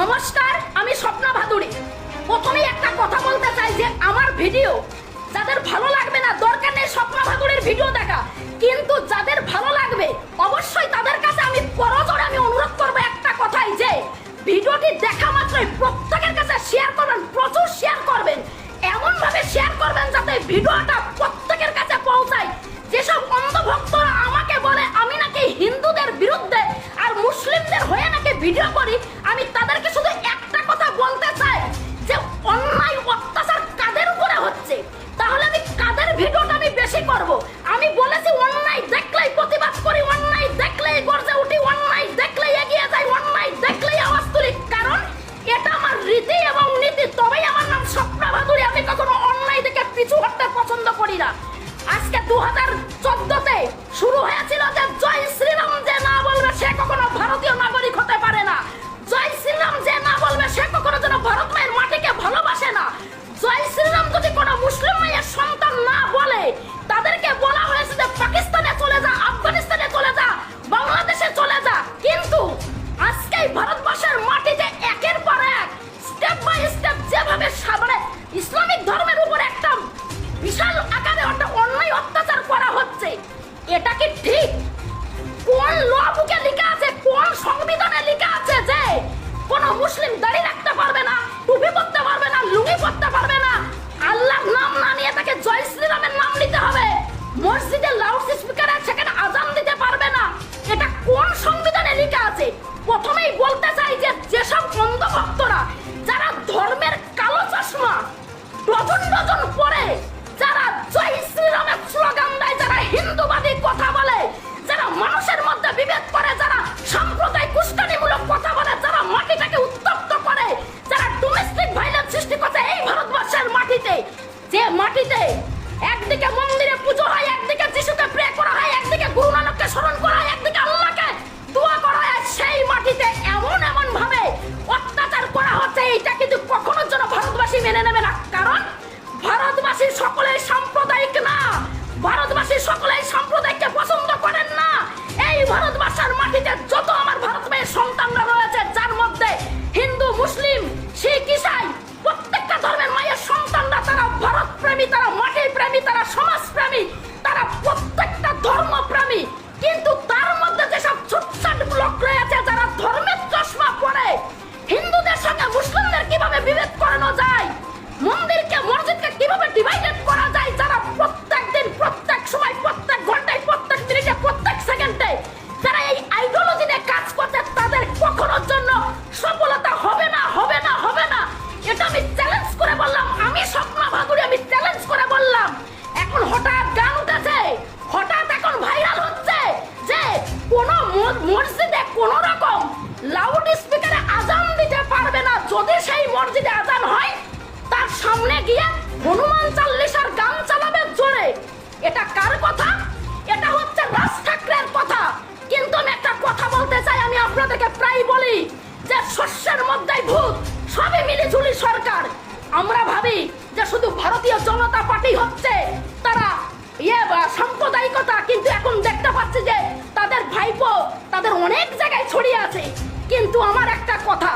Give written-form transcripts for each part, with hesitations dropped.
নমস্কার, আমি স্বপ্না ভাদুড়ী। প্রথমেই একটা কথা বলতে চাই যে আমার ভিডিও যাদের ভালো লাগবে না, দরকার নেই স্বপ্না ভাদুড়ীর ভিডিও দেখা, কিন্তু যাদের ভালো লাগবে অবশ্যই তাদের কাছে আমি করজোড়ে অনুরোধ করবো একটা কথাই, যে ভিডিওটি দেখা মাত্রই প্রত্যেকের কাছে শেয়ার করবেন, প্রচুর শেয়ার করবেন, এমন ভাবে শেয়ার করবেন যাতে ভিডিওটা প্রত্যেকের কাছে পৌঁছায়। যেসব অন্ধভক্তরা আমাকে বলে আমি নাকি হিন্দুদের বিরুদ্ধে আর মুসলিমদের হয়ে নাকি ভিডিও করি, আমি তাদেরকে শুধু একটা কথা বলতে চাই যে অন্যায় অত্যাচার কাদের উপরে হচ্ছে, তাহলে আমি কাদের ভিডিওটা আমি বেশি করব। আমি বলেছি অন্যায় দেখলেই প্রতিবাদ করি, অন্যায় দেখলেই গর্জে উঠি, অন্যায় দেখলেই এগিয়ে যাই, অন্যায় দেখলেই আওয়াজ তুলি, কারণ এটা আমার রীতি এবং নীতি। তবেই আমার নাম স্বপ্না ভাদুড়ী। আমি কখনো অন্যায় দেখে পিছু হটতে পছন্দ করি না। আজকে 2014-তে শুরু হয়েছিল যে জয় শ্রীরাম যে না বলবে সে কখনো ভারতীয় নাগরিক হতে পারে না, জয় শ্রীরাম যে না বলবে সে কখনো যেন ভারত মায়ের মাটিকে ভালোবাসে না, জয় শ্রীরাম যদি কোনো মুসলিম মায়ের সন্তান না বলে তাদেরকে বলা হয়েছে যে পাকিস্তানে চলে যা, আফগানিস্তানে চলে যা, বাংলাদেশে চলে যা। কিন্তু আজকে ভারতবর্ষের মাটিতে একের পর এক স্টেপ বাই স্টেপ যেভাবে সামনে ইসলামিক ধর্মের উপর একটা বিশাল আকারে অন্যায় অত্যাচার করা হচ্ছে, এটা কি ঠিক? কোন ল বুকে লেখা আছে, কোন সংবিধানে লেখা আছে যে কোন মুসলিম দাড়ি রাখতে পারবে না, টুপি পরতে পারবে না, লুঙ্গি পরতে পারবে না, আল্লাহর নাম না নিয়ে তাকে জয় শ্রীরামের নাম নিতে হবে, মসজিদে লাউড স্পিকারে সেখানে আজান দিতে পারবে না? এটা কোন সংবিধানে লেখা আছে? প্রথমেই বলতে চাই যে যেসব অন্ধভক্তরা যারা ধর্মের কালো চশমা ডজন ডজন পরে, যারা জয় শ্রীরামের স্লোগান দেয়, যারা হিন্দুবাদী কথা বলে, যারা মানুষের মধ্যে বিভেদ করে, যারা সাম্প্রদায়িক উস্কানিমূলক কথা বলে, যারা মাটিটাকে উত্তপ্ত করে, যারা ডোমেস্টিক ভাইলেন্স সৃষ্টি করছে এই ভারতবর্ষের মাটিতে, যে মাটিতে একদিকে মন্দিরে পুজো হয়, একদিকে যিশুকে প্রে করা হয়, একদিকে গুরু নানককে স্মরণ করা হয়, একদিকে আল্লাহকে দোয়া করা হয়, সেই মাটিতে এমন এমন ভাবে অত্যাচার করা হচ্ছে, এইটা কিন্তু কখনোর জন্য ভারতবাসী মেনে নেবে না। কারণ ভারতবাসী সকলেই সাম্প্রদায়িক না, ভারতবাসী সকলেই সাম্প্রদায়িককে পছন্দ করেন না। এই ভারতবর্ষের মাটিতে যত আমার ভারত মেয়ের সন্তানরা রয়েছে, যার মধ্যে হিন্দু, মুসলিম, শিখ, ইসাই, প্রত্যেকটা ধর্মের মায়ের সন্তানরা, তারা ভারত প্রেমী, তারা মাটি প্রেমী, তারা সমাজ প্রেমী, তারা প্রত্যেকটা ধর্ম প্রেমী। কিন্তু তার মধ্যে যেসব ছোটছাট লোক রয়েছে যারা ধর্মের চশমা পরে হিন্দুদের সঙ্গে মুসলিমদের কিভাবে বিভেদ করানো যায়, মন্দিরকে মসজিদকে কিভাবে ডিভাইডেড করা যায়, যারা প্রত্যেক দিন, প্রত্যেক সময়, প্রত্যেক ঘন্টায়, প্রত্যেক মিনিটে, প্রত্যেক সেকেন্ডে যারা এই আইডিওলজি নিয়ে কাজ করছে, তাদের কখনোর জন্য সফলতা হবে না, হবে না, হবে না। এটা আমি চ্যালেঞ্জ করে বললাম, আমি স্বপ্না ভাদুড়ী, আমি চ্যালেঞ্জ করে বললাম। এখন হঠাৎ গান উঠেছে, হঠাৎ এখন ভাইরাল হচ্ছে যে কোন মসজিদে কোন রকম লাউড স্পিকারে আজান দিতে পারবে না, যদি সেই মসজিদে আজান হয় তার সামনে গিয়ে হনুমান চাল্লিশার গান চালাবে জোরে। এটা কার কথা? এটা হচ্ছে রাজ ঠাকরের কথা। কিন্তু আমি একটা কথা বলতে চাই, আমি আপনাদেরকে প্রায় বলি যে শস্যের মধ্যেই ভূত, সবই মিলিঝুলি সরকার। আমরা ভাবি যে শুধু ভারতীয় জনতা পার্টি হচ্ছে তারা সাম্প্রদায়িকতা, কিন্তু এখন দেখতে পাচ্ছি যে তাদের ভাইপো তাদের অনেক জায়গায় ছড়িয়ে আছে। কিন্তু আমার একটা কথা,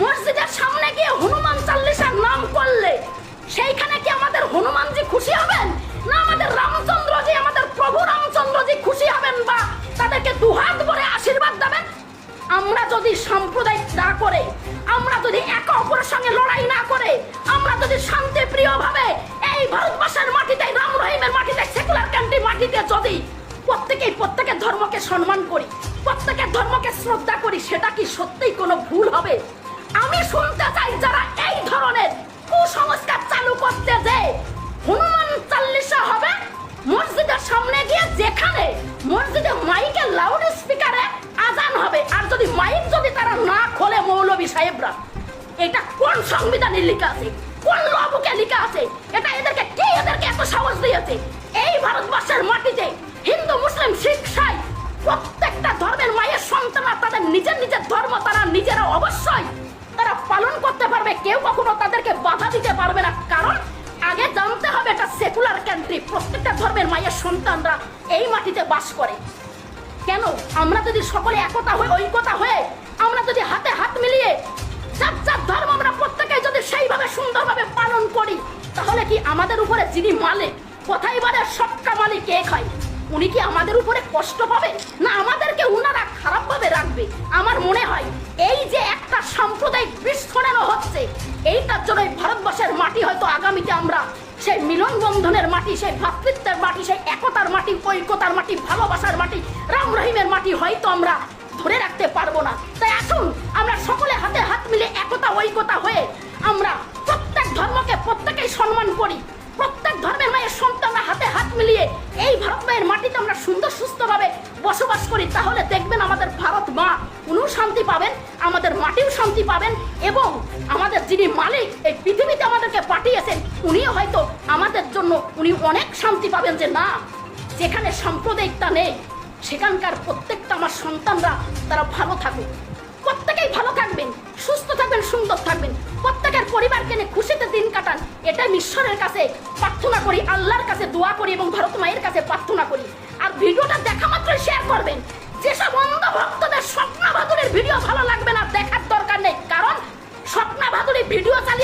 মসজিদের সামনে গিয়ে হনুমান চাল্লিশার নাম করলে সেইখানে কি আমাদের হনুমানজি খুশি হবেন, না আমাদের রামচন্দ্রজি, আমাদের প্রভু রামচন্দ্রজি খুশি হবেন বা তাদেরকে দুহাত ভরে আশীর্বাদ দেবেন? আমরা যদি সাম্প্রদায়িক না করে, আমরা যদি একে অপরের সঙ্গে লড়াই না করে, আমরা যদি শান্তিপ্রিয় ভাবে এই ভারতবর্ষের মাটিতে, রাম রহিমের মাটিতে, সেকুলার কান্ট্রি মাটিতে যদি প্রত্যেকের ধর্মকে সম্মান করি, প্রত্যেকের ধর্মকে শ্রদ্ধা করি, সেটা কি সত্যিই কোনো ভুল হবে? আমি শুনতে চাই যারা এই ধরনের কুসংস্কার চালু করতে, যে হনুমান চাল্লিশা হবে মসজিদের সামনে গিয়ে, যেখানে মসজিদে মাইকে লাউড স্পিকারে আজান হবে, আর যদি মাইক যদি তারা না খোলে মৌলবী সাহেবরা, এটা কোন সংবিধানে লেখা আছে, কোন ল বুকে লেখা আছে? এটা এদেরকে কে এদেরকে এত সাহস দিয়েছে? এই ভারতবর্ষের মাটিতে হিন্দু, মুসলিম, শিখ, ইসাই প্রত্যেকটা ধর্মের মায়ের সন্তানরা তাদের নিজের নিজের ধর্ম তারা নিজেরা অবশ্যই তারা পালন করতে পারবে, কেউ কখনো তাদেরকে বাধা দিতে পারবে না। কারণ আগে জানতে হবে এটা সেকুলার কান্ট্রি, প্রত্যেকটা ধর্মের মায়ের সন্তানরা এই মাটিতে বাস করে। কেন আমরা যদি সকলে একতা হয়ে, ঐক্যতা হয়ে, আমরা যদি হাতে হাত মিলিয়ে যিনি মালিক, কথাই বলে সবকা মালিক এক হয়, উনি কি আমাদের উপরে কষ্ট পাবে না আমাদেরকে উনারা খারাপ ভাবে রাখবে? আমার মনে হয় এই যে একটা সাম্প্রদায়িক বিস্ফোরণ হচ্ছে, এইটার জন্য ভারতবর্ষের মাটি হয়তো আগামীতে আমরা সেই মিলন বন্ধনের মাটি, সেই ভ্রাতৃত্বের মাটি, সেই একতার মাটি, ঐক্যতার মাটি, ভালোবাসার মাটি, রাম রহিমের মাটি হয়তো আমরা ধরে রাখতে পারবো না। তাই আসুন আমরা সকলে হাতে হাত মিলে একতা ঐক্যতা হয়ে আমরা প্রত্যেক ধর্মকে প্রত্যেকেই সম্মান করি, প্রত্যেক ধর্মের মায়ের সন্তানরা হাতে হাত মিলিয়ে এই ভারত মায়ের মাটিতে আমরা সুন্দর সুস্থভাবে বসবাস করি। তাহলে দেখবেন আমাদের ভারত মা উনিও শান্তি পাবেন, আমাদের মাটিও শান্তি পাবেন, এবং আমাদের যিনি মালিক এই পৃথিবীতে আমাদেরকে পাঠিয়েছেন উনিও হয়তো আমাদের জন্য উনি অনেক শান্তি পাবেন, যে না, যেখানে সাম্প্রদায়িকতা নেই সেখানকার প্রত্যেকটা আমার সন্তানরা তারা ভালো থাকুক, প্রত্যেকেই ভালো থাকবেন, সুস্থ থাকবেন, সুন্দর থাকবেন, প্রত্যেকের পরিবারকে নিয়ে খুশিতে দিন কাটান। এটাই ঈশ্বরের কাছে প্রার্থনা করি, আল্লাহর কাছে দোয়া করি এবং ভারত মায়ের কাছে প্রার্থনা করি। আর ভিডিওটা দেখা মাত্রই শেয়ার করবেন। যেসব অন্ধ ভক্তদের স্বপ্না ভাদুরীর ভিডিও ভালো লাগবে না, দেখার দরকার নেই, কারণ স্বপ্না ভাদুরী ভিডিও চালিয়ে